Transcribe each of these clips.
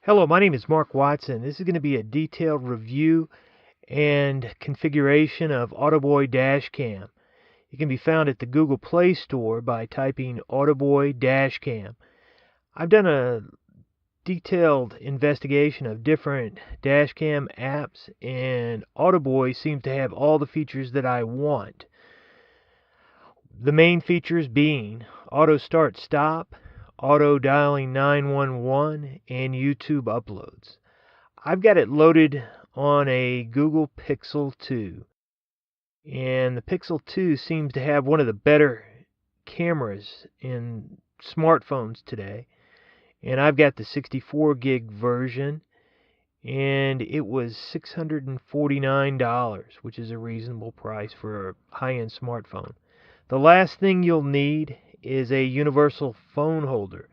Hello, my name is Mark Watson. This is going to be a detailed review and configuration of AutoBoy Dash Cam. It can be found at the Google Play Store by typing AutoBoy Dash Cam. I've done a detailed investigation of different dash cam apps, and AutoBoy seems to have all the features that I want. The main features being auto start stop, auto dialing 911, and YouTube uploads. I've got it loaded on a Google Pixel 2, and the Pixel 2 seems to have one of the better cameras in smartphones today. And I've got the 64 gig version, and it was $649, which is a reasonable price for a high-end smartphone. The last thing you'll need is a universal phone holder,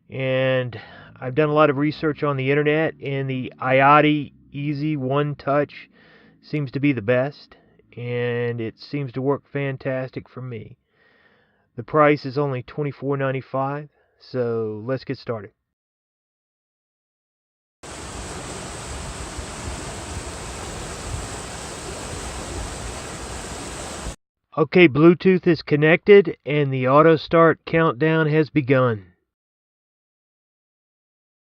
and I've done a lot of research on the internet, and the iOttie Easy One Touch seems to be the best, and it seems to work fantastic for me. The price is only $24.95, so let's get started. Okay, Bluetooth is connected and the auto start countdown has begun.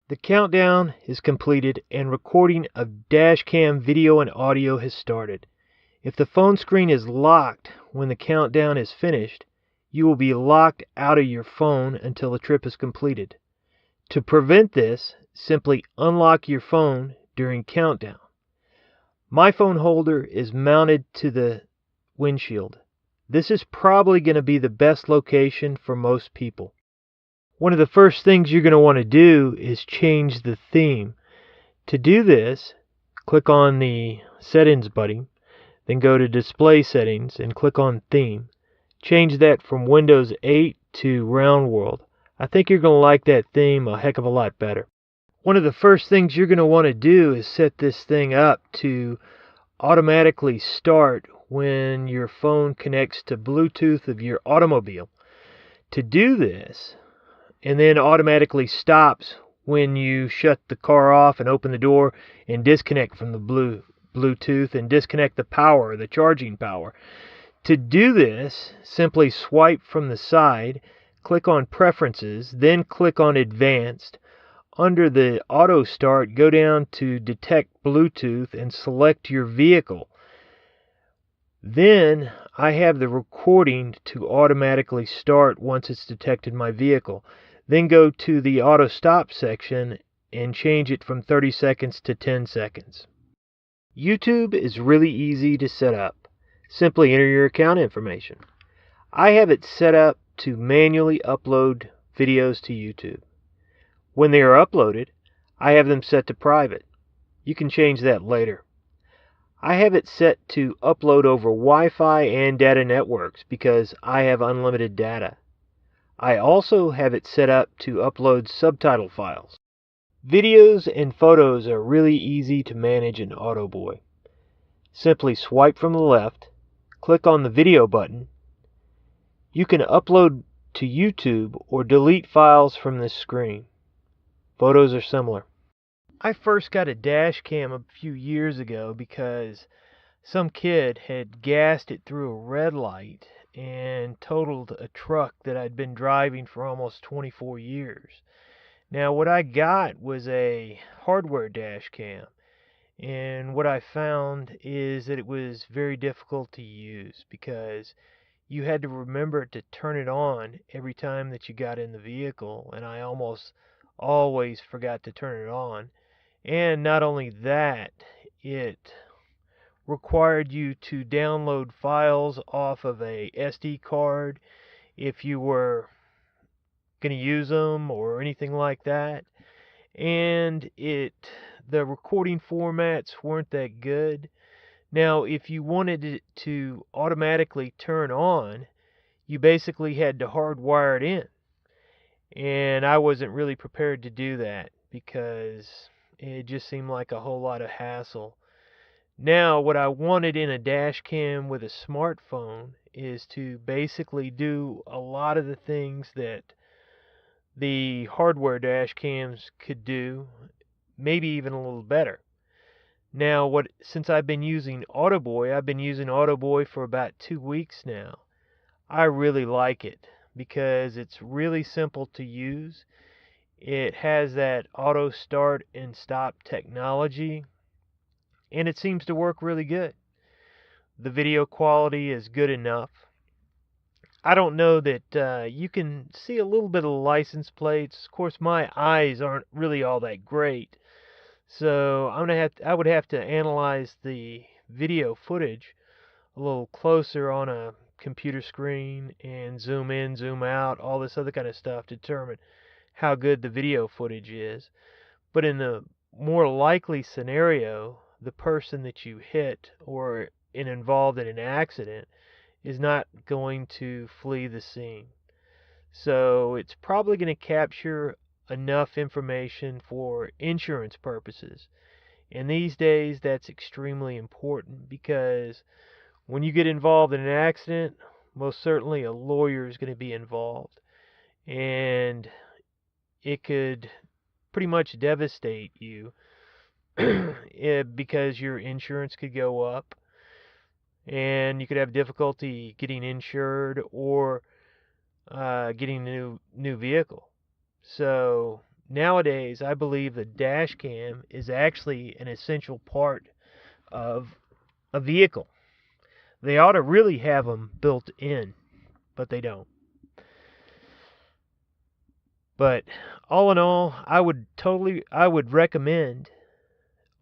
The countdown is completed and recording of dash cam video and audio has started. If the phone screen is locked when the countdown is finished, you will be locked out of your phone until the trip is completed. To prevent this, simply unlock your phone during countdown. My phone holder is mounted to the windshield. This is probably going to be the best location for most people. One of the first things you're going to want to do is change the theme. To do this, click on the Settings button, then go to Display Settings and click on Theme. Change that from Windows 8 to Round World. I think you're going to like that theme a heck of a lot better. One of the first things you're going to want to do is set this thing up to automatically start when your phone connects to Bluetooth of your automobile. To do this, and then automatically stops when you shut the car off and open the door and disconnect from the Bluetooth and disconnect the power, the charging power. To do this, simply swipe from the side, click on Preferences, then click on Advanced. Under the Auto Start, go down to Detect Bluetooth and select your vehicle. Then I have the recording to automatically start once it's detected my vehicle. Then go to the Auto Stop section and change it from 30 seconds to 10 seconds. YouTube is really easy to set up. Simply enter your account information. I have it set up to manually upload videos to YouTube. When they are uploaded, I have them set to private. You can change that later. I have it set to upload over Wi-Fi and data networks because I have unlimited data. I also have it set up to upload subtitle files. Videos and photos are really easy to manage in AutoBoy. Simply swipe from the left, click on the video button. You can upload to YouTube or delete files from this screen. Photos are similar. I first got a dash cam a few years ago because some kid had gassed it through a red light and totaled a truck that I'd been driving for almost 24 years. Now what I got was a hardware dash cam, and what I found is that it was very difficult to use because you had to remember to turn it on every time that you got in the vehicle, and I almost always forgot to turn it on. And not only that, it required you to download files off of a SD card if you were going to use them or anything like that. And the recording formats weren't that good. Now, if you wanted it to automatically turn on, you basically had to hardwire it in. And I wasn't really prepared to do that because it just seemed like a whole lot of hassle. Now, what I wanted in a dash cam with a smartphone is to basically do a lot of the things that the hardware dash cams could do maybe even a little better. Now, since I've been using AutoBoy for about 2 weeks now. I really like it because it's really simple to use. It has that auto start and stop technology, and it seems to work really good. The video quality is good enough. I don't know that you can see a little bit of the license plates. Of course, my eyes aren't really all that great, so I would have to analyze the video footage a little closer on a computer screen and zoom in, zoom out, all this other kind of stuff to determine how good the video footage is. But in the more likely scenario, the person that you hit or involved in an accident is not going to flee the scene. So it's probably going to capture enough information for insurance purposes. And these days that's extremely important because when you get involved in an accident, most certainly a lawyer is going to be involved. And it could pretty much devastate you because your insurance could go up and you could have difficulty getting insured or getting a new vehicle. So nowadays, I believe the dash cam is actually an essential part of a vehicle. They ought to really have them built in, but they don't. But all in all, I would recommend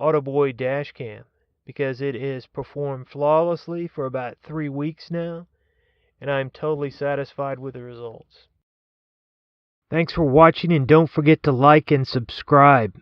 AutoBoy Dash Cam because it is performed flawlessly for about 3 weeks now, and I'm totally satisfied with the results. Thanks for watching, and don't forget to like and subscribe.